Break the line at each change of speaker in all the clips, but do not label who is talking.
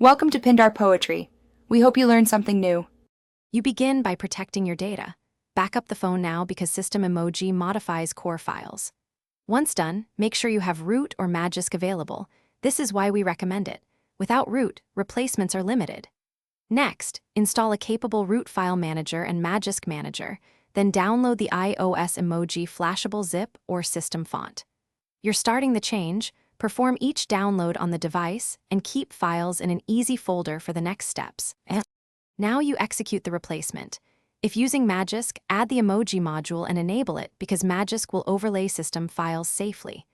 Welcome to Pindar Poetry. We hope you learned something new.
You begin by protecting your data. Back up the phone now because System Emoji modifies core files. Once done, make sure you have root or Magisk available. This is why we recommend it. Without root, replacements are limited. Next, install a capable root file manager and Magisk manager, then download the iOS Emoji flashable zip or system font. You're starting the change. Perform each download on the device and keep files in an easy folder for the next steps. Now you execute the replacement. If using Magisk, add the emoji module and enable it because Magisk will overlay system files safely.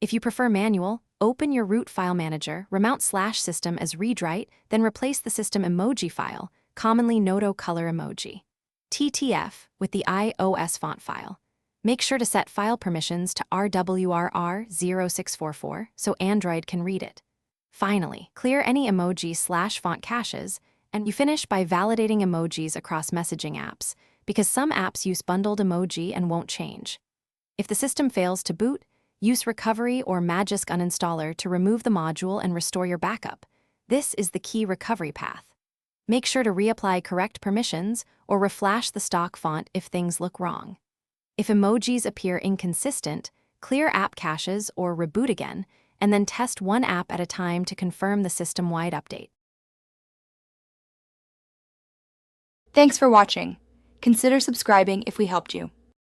If you prefer manual, open your root file manager, remount /system as read-write, then replace the system emoji file, commonly Noto color emoji, TTF, with the iOS font file. Make sure to set file permissions to RWRR0644 so Android can read it. Finally, clear any emoji/font caches, and you finish by validating emojis across messaging apps, because some apps use bundled emoji and won't change. If the system fails to boot, use Recovery or Magisk Uninstaller to remove the module and restore your backup. This is the key recovery path. Make sure to reapply correct permissions or reflash the stock font if things look wrong. If emojis appear inconsistent, clear app caches or reboot again, and then test one app at a time to confirm the system-wide update.
Thanks for watching. Consider subscribing if we helped you.